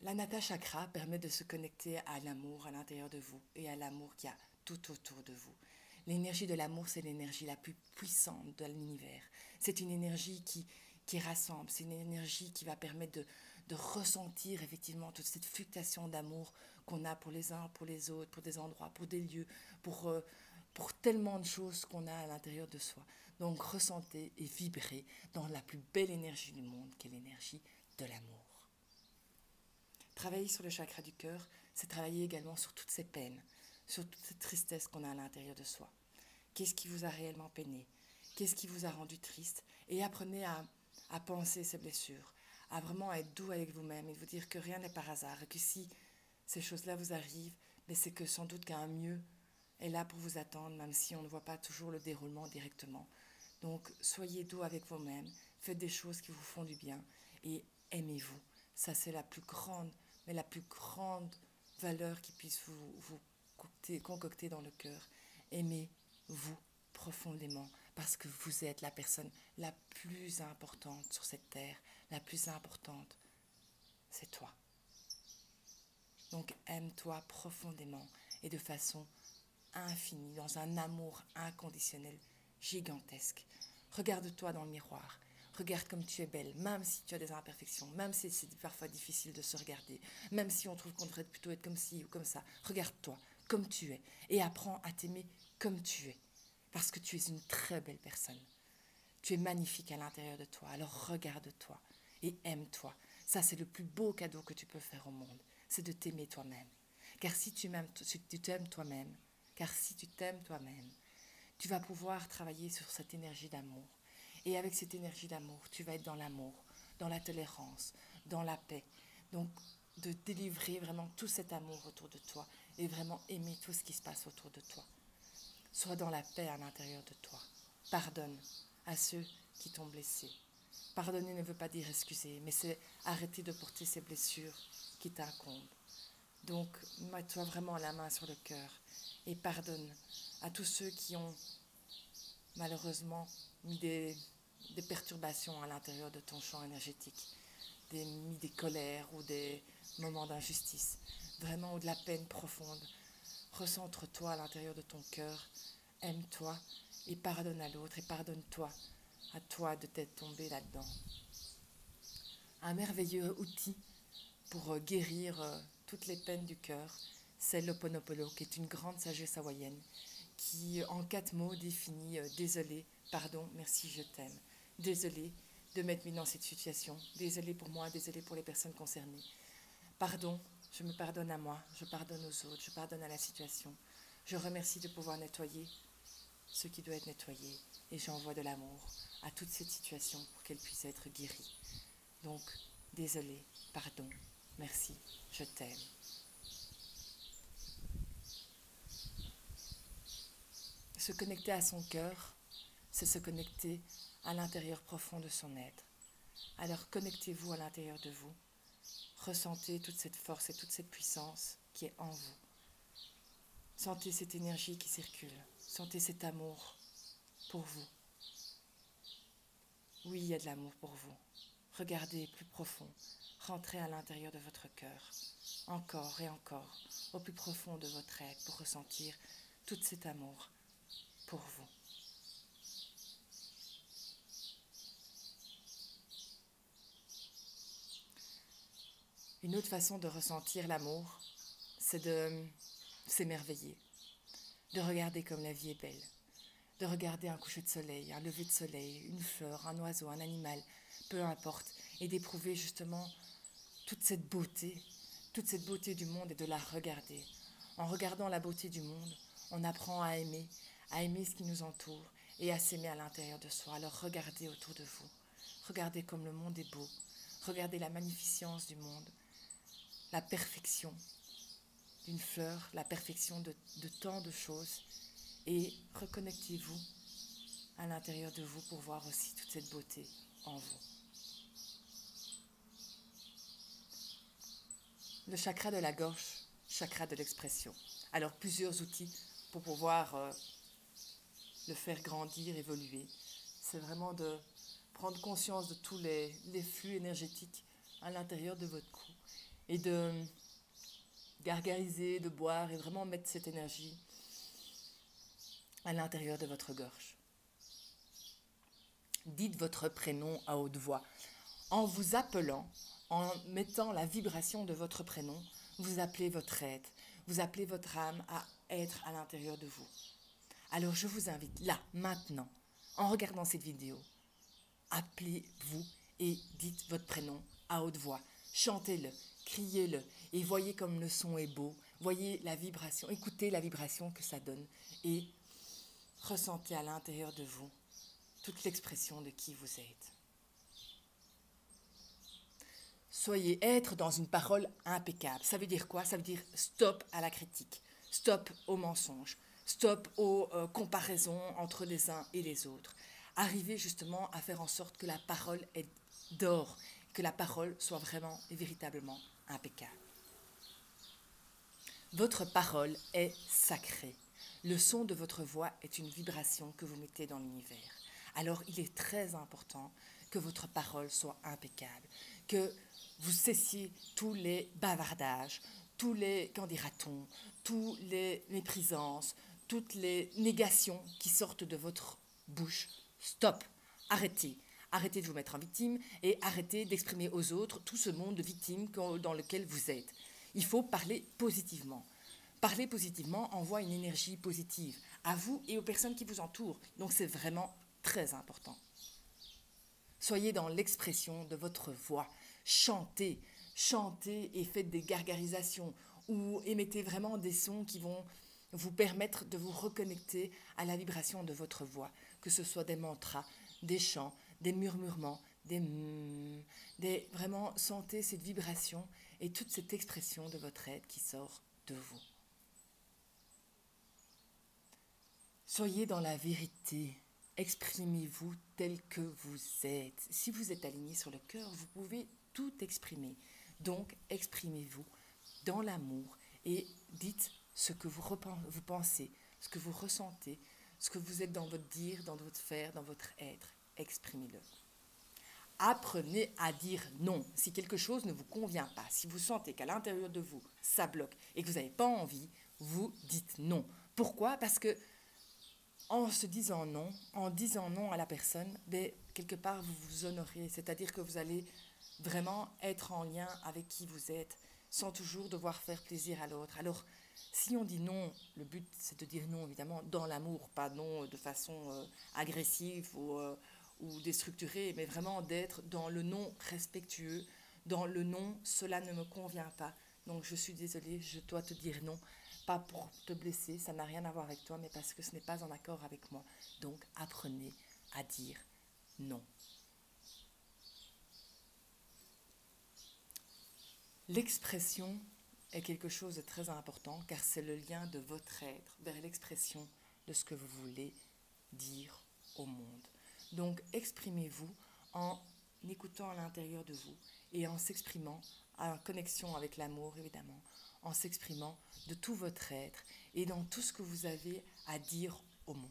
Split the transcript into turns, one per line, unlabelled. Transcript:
L'Anahata Chakra permet de se connecter à l'amour à l'intérieur de vous et à l'amour qu'il y a tout autour de vous. L'énergie de l'amour, c'est l'énergie la plus puissante de l'univers. C'est une énergie qui rassemble, c'est une énergie qui va permettre de ressentir effectivement toute cette fluctuation d'amour qu'on a pour les uns, pour les autres, pour des endroits, pour des lieux, pour tellement de choses qu'on a à l'intérieur de soi. Donc ressentez et vibrez dans la plus belle énergie du monde, qui est l'énergie de l'amour. Travailler sur le chakra du cœur, c'est travailler également sur toutes ces peines, sur toute cette tristesse qu'on a à l'intérieur de soi. Qu'est-ce qui vous a réellement peiné? Qu'est-ce qui vous a rendu triste? Et apprenez à penser ces blessures, à vraiment être doux avec vous-même et de vous dire que rien n'est par hasard et que si ces choses-là vous arrivent, mais c'est que sans doute qu'un mieux est là pour vous attendre, même si on ne voit pas toujours le déroulement directement. Donc soyez doux avec vous-même, faites des choses qui vous font du bien et aimez-vous. Ça, c'est la plus grande, mais la plus grande valeur qui puisse vous concocter dans le cœur. Aimez-vous profondément parce que vous êtes la personne la plus importante sur cette terre. La plus importante, c'est toi. Donc aime-toi profondément et de façon infinie, dans un amour inconditionnel gigantesque. Regarde-toi dans le miroir. Regarde comme tu es belle, même si tu as des imperfections, même si c'est parfois difficile de se regarder, même si on trouve qu'on devrait plutôt être comme ci ou comme ça. Regarde-toi comme tu es et apprends à t'aimer comme tu es. Parce que tu es une très belle personne. Tu es magnifique à l'intérieur de toi. Alors regarde-toi et aime-toi. Ça, c'est le plus beau cadeau que tu peux faire au monde. C'est de t'aimer toi-même. Car si tu t'aimes toi-même, car si tu t'aimes toi-même, tu vas pouvoir travailler sur cette énergie d'amour. Et avec cette énergie d'amour, tu vas être dans l'amour, dans la tolérance, dans la paix. Donc, de délivrer vraiment tout cet amour autour de toi et vraiment aimer tout ce qui se passe autour de toi. Sois dans la paix à l'intérieur de toi. Pardonne à ceux qui t'ont blessé. Pardonner ne veut pas dire excuser, mais c'est arrêter de porter ces blessures qui t'incombent. Donc, mets-toi vraiment la main sur le cœur et pardonne à tous ceux qui ont malheureusement mis des perturbations à l'intérieur de ton champ énergétique, mis des colères ou des moments d'injustice, vraiment ou de la peine profonde. Recentre-toi à l'intérieur de ton cœur, aime-toi et pardonne à l'autre et pardonne-toi à toi de t'être tombé là-dedans. Un merveilleux outil pour guérir toutes les peines du cœur, c'est l'Ho'oponopono, qui est une grande sagesse hawaïenne, qui en 4 mots définit désolé, pardon, merci, je t'aime. Désolé de m'être mis dans cette situation. Désolé pour moi, désolé pour les personnes concernées. Pardon, je me pardonne à moi, je pardonne aux autres, je pardonne à la situation. Je remercie de pouvoir nettoyer ce qui doit être nettoyé et j'envoie de l'amour à toute cette situation pour qu'elle puisse être guérie. Donc, désolé, pardon, merci, je t'aime. Se connecter à son cœur, c'est se connecter à l'intérieur profond de son être. Alors connectez-vous à l'intérieur de vous. Ressentez toute cette force et toute cette puissance qui est en vous. Sentez cette énergie qui circule. Sentez cet amour pour vous. Oui, il y a de l'amour pour vous. Regardez plus profond. Rentrez à l'intérieur de votre cœur. Encore et encore, au plus profond de votre être pour ressentir tout cet amour pour vous. Une autre façon de ressentir l'amour, c'est de s'émerveiller, de regarder comme la vie est belle, de regarder un coucher de soleil, un lever de soleil, une fleur, un oiseau, un animal, peu importe, et d'éprouver justement toute cette beauté du monde et de la regarder. En regardant la beauté du monde, on apprend à aimer ce qui nous entoure et à s'aimer à l'intérieur de soi. Alors regardez autour de vous, regardez comme le monde est beau, regardez la magnificence du monde, la perfection d'une fleur, la perfection de tant de choses et reconnectez-vous à l'intérieur de vous pour voir aussi toute cette beauté en vous. Le chakra de la gorge, chakra de l'expression. Alors plusieurs outils pour pouvoir le faire grandir, évoluer. C'est vraiment de prendre conscience de tous les flux énergétiques à l'intérieur de votre cou et de gargariser, de boire et vraiment mettre cette énergie à l'intérieur de votre gorge. Dites votre prénom à haute voix. En vous appelant, en mettant la vibration de votre prénom, vous appelez votre être, vous appelez votre âme à être à l'intérieur de vous. Alors je vous invite là, maintenant, en regardant cette vidéo, appelez-vous et dites votre prénom à haute voix. Chantez-le, criez-le et voyez comme le son est beau. Voyez la vibration, écoutez la vibration que ça donne et ressentez à l'intérieur de vous toute l'expression de qui vous êtes. Soyez être dans une parole impeccable. Ça veut dire quoi? Ça veut dire stop à la critique, stop aux mensonges, stop aux comparaisons entre les uns et les autres. Arrivez justement à faire en sorte que la parole est d'or, que la parole soit vraiment et véritablement impeccable. Votre parole est sacrée. Le son de votre voix est une vibration que vous mettez dans l'univers. Alors il est très important que votre parole soit impeccable, que vous cessiez tous les bavardages, tous les, qu'en dira-t-on, tous les méprisances, toutes les négations qui sortent de votre bouche. Stop, arrêtez. Arrêtez de vous mettre en victime et arrêtez d'exprimer aux autres tout ce monde de victimes dans lequel vous êtes. Il faut parler positivement. Parler positivement envoie une énergie positive à vous et aux personnes qui vous entourent. Donc c'est vraiment très important. Soyez dans l'expression de votre voix. Chantez, chantez et faites des gargarisations ou émettez vraiment des sons qui vont vous permettre de vous reconnecter à la vibration de votre voix, que ce soit des mantras, des chants, des murmurements, vraiment sentez cette vibration et toute cette expression de votre être qui sort de vous. Soyez dans la vérité. Exprimez-vous tel que vous êtes. Si vous êtes aligné sur le cœur, vous pouvez tout exprimer. Donc, exprimez-vous dans l'amour et dites ce que vous pensez, ce que vous ressentez, ce que vous êtes dans votre dire, dans votre faire, dans votre être. Exprimez-le. Apprenez à dire non. Si quelque chose ne vous convient pas, si vous sentez qu'à l'intérieur de vous, ça bloque et que vous n'avez pas envie, vous dites non. Pourquoi? Parce que en se disant non, en disant non à la personne, quelque part vous vous honorez, c'est-à-dire que vous allez vraiment être en lien avec qui vous êtes, sans toujours devoir faire plaisir à l'autre. Alors, si on dit non, le but c'est de dire non évidemment dans l'amour, pas non de façon agressive ou déstructurée, mais vraiment d'être dans le non respectueux, dans le non, cela ne me convient pas, donc je suis désolée, je dois te dire non. Pas pour te blesser, ça n'a rien à voir avec toi, mais parce que ce n'est pas en accord avec moi. Donc, apprenez à dire non. L'expression est quelque chose de très important, car c'est le lien de votre être vers l'expression de ce que vous voulez dire au monde. Donc, exprimez-vous en écoutant à l'intérieur de vous et en s'exprimant en connexion avec l'amour, évidemment, en s'exprimant de tout votre être et dans tout ce que vous avez à dire au monde.